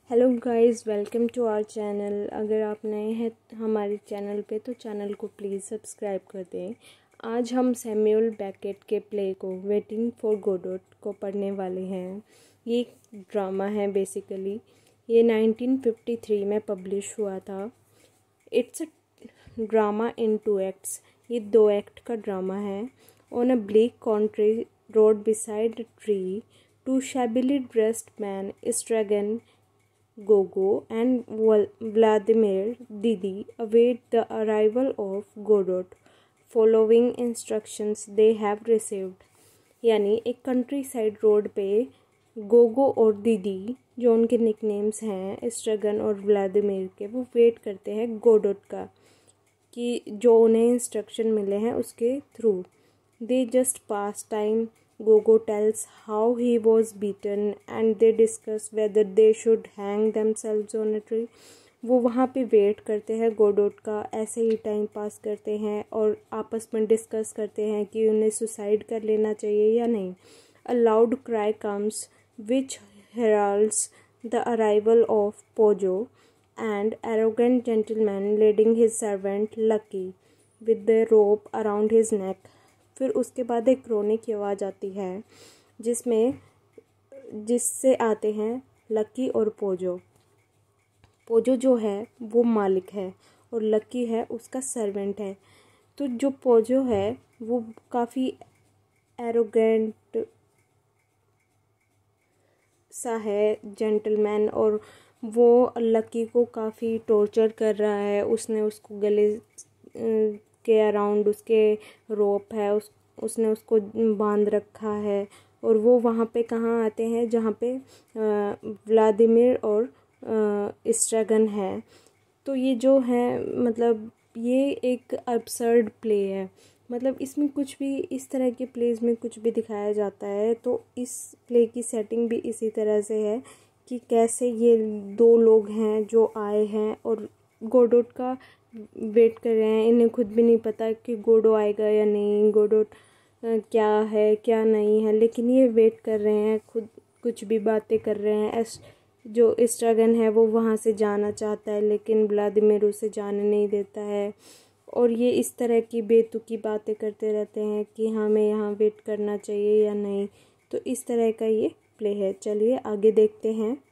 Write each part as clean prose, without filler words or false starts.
Hello guys, welcome to our channel. अगर आप नए हैं हमारे चैनल पे तो चैनल को प्लीज़ सब्सक्राइब कर दें। आज हम सैमुअल बेकेट के प्ले को वेटिंग फॉर गोडोट को पढ़ने वाले हैं। ये एक ड्रामा है बेसिकली। ये 1953 में पब्लिश हुआ था। It's a drama in 2 acts. ये 2 एक्ट का ड्रामा है। On a black country road beside a tree, 2 shabbily dressed men, Stragan, Gogo, and Vladimir Didi await the arrival of Godot, following instructions they have received। यानी एक country side road पे गोगो और दीदी, जो उनके nicknames हैं स्ट्रगन और व्लादिमीर के, वो वेट करते हैं गोडोट का कि जो उन्हें इंस्ट्रक्शन मिले हैं उसके through. They just pass time. Gogo tells how he was beaten and they discuss whether they should hang themselves on a tree। वो वहाँ पे वेट करते हैं गोडोट का, ऐसे ही टाइम पास करते हैं और आपस में डिस्कस करते हैं कि उन्हें सुसाइड कर लेना चाहिए या नहीं। A loud cry comes which heralds the arrival of Pojo, and arrogant gentleman leading his servant Lucky with the rope around his neck। फिर उसके बाद एक रोने की आवाज़ आती है जिससे आते हैं लकी और पोजो। पोजो जो है वो मालिक है और लकी है उसका सर्वेंट है। तो जो पोजो है वो काफ़ी एरोगेंट सा है, जेंटलमैन, और वो लकी को काफ़ी टॉर्चर कर रहा है। उसने उसको गले के अराउंड उसके रोप है, उसने उसको बांध रखा है। और वो वहाँ पे कहाँ आते हैं जहाँ पे व्लादिमीर और स्ट्रगन है। तो ये जो है मतलब ये एक अब्सर्ड प्ले है। मतलब इसमें कुछ भी, इस तरह के प्लेज में कुछ भी दिखाया जाता है तो इस प्ले की सेटिंग भी इसी तरह से है कि कैसे ये 2 लोग हैं जो आए हैं और गोडोट का वेट कर रहे हैं। इन्हें खुद भी नहीं पता कि गोडो आएगा या नहीं, गोडोट क्या है क्या नहीं है, लेकिन ये वेट कर रहे हैं, खुद कुछ भी बातें कर रहे हैं। जो स्ट्रगन है वो वहाँ से जाना चाहता है लेकिन व्लादिमीर उसे जाने नहीं देता है। और ये इस तरह की बेतुकी बातें करते रहते हैं कि हमें यहाँ वेट करना चाहिए या नहीं। तो इस तरह का ये प्ले है। चलिए आगे देखते हैं।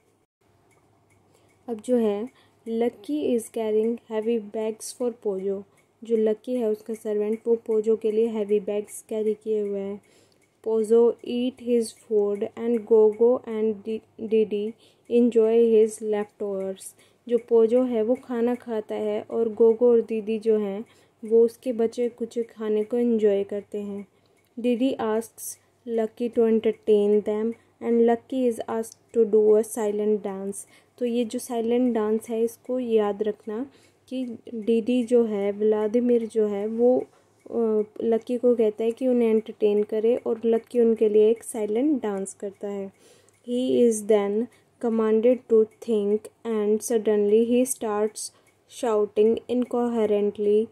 अब जो है lucky is carrying heavy bags for Pozzo. जो लकी है उसका सर्वेंट, वो पोजो के लिए हैवी बैग्स कैरी किए हुए हैं। Pozzo eat his food and Gogo and DD enjoy his left overs. जो पोजो है वो खाना खाता है और गोगो और दीदी जो हैं वो उसके बचे कुछ खाने को एंजॉय करते हैं। Didi asks Lucky to entertain them and Lucky is asked to do a silent dance. तो ये जो साइलेंट डांस है इसको याद रखना कि डीडी जो है, व्लादिमीर जो है, वो लकी को कहता है कि उन्हें एंटरटेन करे और लकी उनके लिए एक साइलेंट डांस करता है। He is then commanded to think and suddenly he starts shouting incoherently,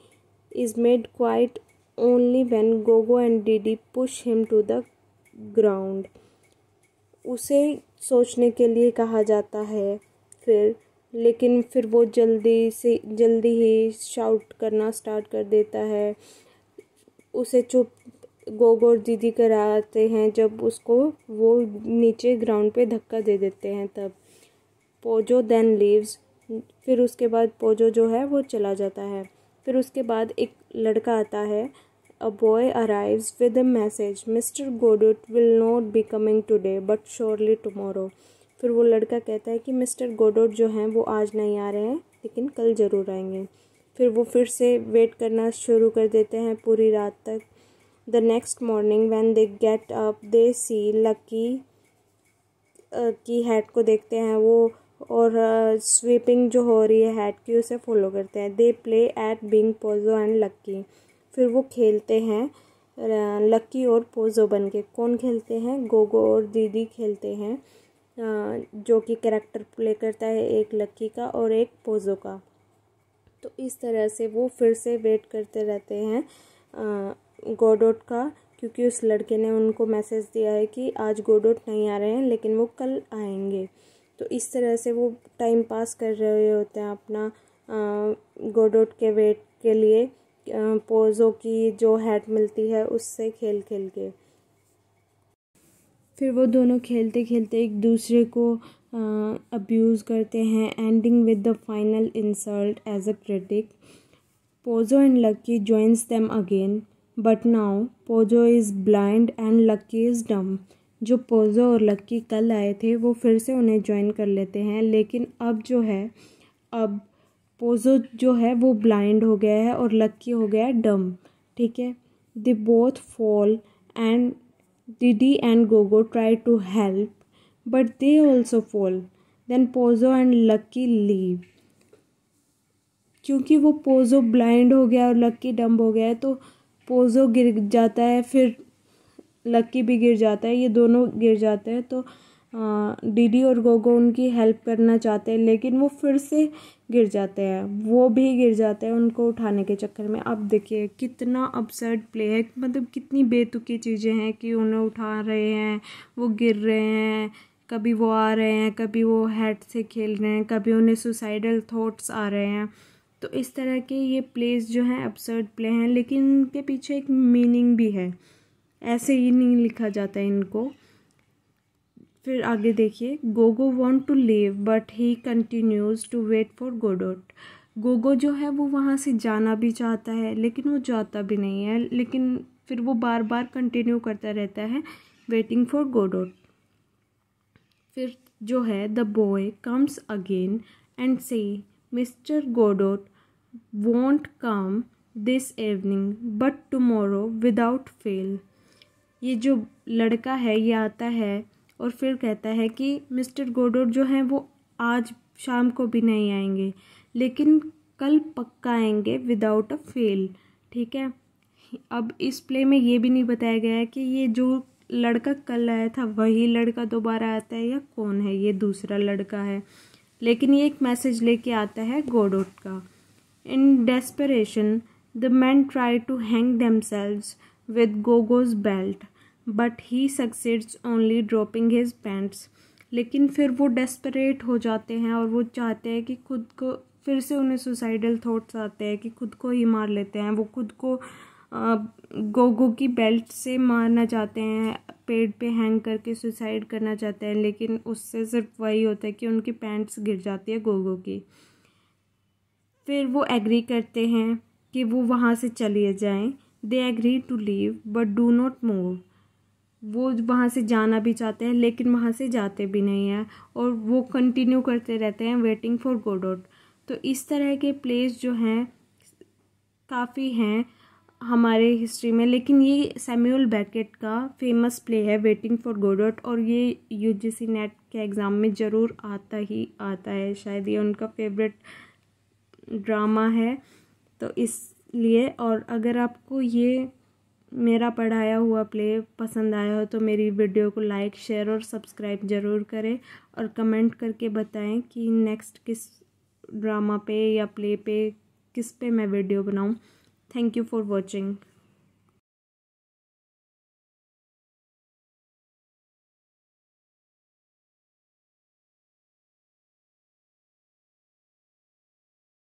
is made quiet only when Gogo and Didi push him to the ground। उसे सोचने के लिए कहा जाता है लेकिन फिर वो जल्दी ही शाउट करना स्टार्ट कर देता है। उसे चुप गोगो और दीदी कराते हैं जब उसको वो नीचे ग्राउंड पे धक्का दे देते हैं तब। Pozzo then leaves. फिर उसके बाद पोजो जो है वो चला जाता है। फिर उसके बाद एक लड़का आता है। A boy arrives with a message, mister Godot will not be coming today but surely tomorrow. फिर वो लड़का कहता है कि मिस्टर गोडोट जो हैं वो आज नहीं आ रहे हैं लेकिन कल ज़रूर आएंगे। फिर वो फिर से वेट करना शुरू कर देते हैं पूरी रात तक। The next morning when they get up they see lucky की हैट को देखते हैं वो, और स्वीपिंग जो हो रही है हैट की उसे फॉलो करते हैं। They play at being Pozzo and lucky. फिर वो खेलते हैं लकी और पोजो बन के। कौन खेलते हैं? गोगो और दीदी खेलते हैं, जो कि कैरेक्टर प्ले करता है एक लकी का और एक पोजो का। तो इस तरह से वो फिर से वेट करते रहते हैं गोडोट का, क्योंकि उस लड़के ने उनको मैसेज दिया है कि आज गोडोट नहीं आ रहे हैं लेकिन वो कल आएंगे। तो इस तरह से वो टाइम पास कर रहे होते हैं अपना गोडोट के वेट के लिए पोज़ो की जो हैट मिलती है उससे खेल खेल के। फिर वो दोनों खेलते खेलते एक दूसरे को अब्यूज़ करते हैं, ending with the final insult as a critic. Pozzo and Lucky joins them again, but now Pozzo is blind and Lucky is dumb. जो पोज़ो और लकी कल आए थे वो फिर से उन्हें ज्वाइन कर लेते हैं, लेकिन अब जो है अब पोज़ो जो है वो ब्लाइंड हो गया है और लकी हो गया है डम। ठीक है, they both fall and Didi and Gogo try to help, but they also fall. Then Pozo and Lucky leave. क्योंकि वो पोज़ो ब्लाइंड हो गया और लक्की डम्ब हो गया है तो पोज़ो गिर जाता है, फिर लक्की भी गिर जाता है, ये दोनों गिर जाते हैं। तो डीडी और गोगो उनकी हेल्प करना चाहते हैं, लेकिन वो फिर से गिर जाते हैं, वो भी गिर जाते हैं उनको उठाने के चक्कर में। अब देखिए कितना absurd प्ले है, मतलब कितनी बेतुकी चीज़ें हैं कि उन्हें उठा रहे हैं, वो गिर रहे हैं, कभी वो आ रहे हैं, कभी वो हेड से खेल रहे हैं, कभी उन्हें सुसाइडल थॉट्स आ रहे हैं। तो इस तरह के ये प्लेस जो हैं absurd प्ले हैं, लेकिन इनके पीछे एक मीनिंग भी है, ऐसे ही नहीं लिखा जाता है इनको। फिर आगे देखिए, Gogo want to leave but he continues to wait for Godot. Gogo जो है वो वहाँ से जाना भी चाहता है, लेकिन वो जाता भी नहीं है, लेकिन फिर वो बार बार कंटिन्यू करता रहता है वेटिंग फॉर गोडोट। फिर जो है the boy comes again and say mister Godot won't come this evening but tomorrow without fail. ये जो लड़का है ये आता है और फिर कहता है कि मिस्टर गोडोट जो हैं वो आज शाम को भी नहीं आएंगे, लेकिन कल पक्का आएंगे विदाउट अ फेल। ठीक है, अब इस प्ले में ये भी नहीं बताया गया है कि ये जो लड़का कल आया था वही लड़का दोबारा आता है या कौन है ये दूसरा लड़का है, लेकिन ये एक मैसेज लेके आता है गोडोट का। In desperation the man try to hang themselves with Gogo's belt but he succeeds only dropping his pants. लेकिन फिर वो डेस्परेट हो जाते हैं और वो चाहते हैं कि खुद को, फिर से उन्हें सुसाइडल थॉट्स आते हैं कि खुद को ही मार लेते हैं। वो खुद को गोगो की बेल्ट से मारना चाहते हैं, पेड़ पे हैंग करके सुसाइड करना चाहते हैं, लेकिन उससे सिर्फ वही होता है कि उनकी पैंट्स गिर जाती है गोगो की। फिर वो एग्री करते हैं कि वो वहाँ से चले जाएं। They agree to leave but do not move. वो वहाँ से जाना भी चाहते हैं, लेकिन वहाँ से जाते भी नहीं हैं और वो कंटिन्यू करते रहते हैं वेटिंग फॉर गोडोट। तो इस तरह के प्लेस जो हैं काफ़ी हैं हमारे हिस्ट्री में, लेकिन ये सैमुअल बेकेट का फेमस प्ले है वेटिंग फॉर गोडोट, और ये यूजीसी नेट के एग्ज़ाम में ज़रूर आता ही आता है, शायद ये उनका फेवरेट ड्रामा है। तो इसलिए, और अगर आपको ये मेरा पढ़ाया हुआ प्ले पसंद आया हो तो मेरी वीडियो को लाइक, शेयर और सब्सक्राइब ज़रूर करें, और कमेंट करके बताएं कि नेक्स्ट किस ड्रामा पे या प्ले पे, किस पे मैं वीडियो बनाऊं। Thank you for watching.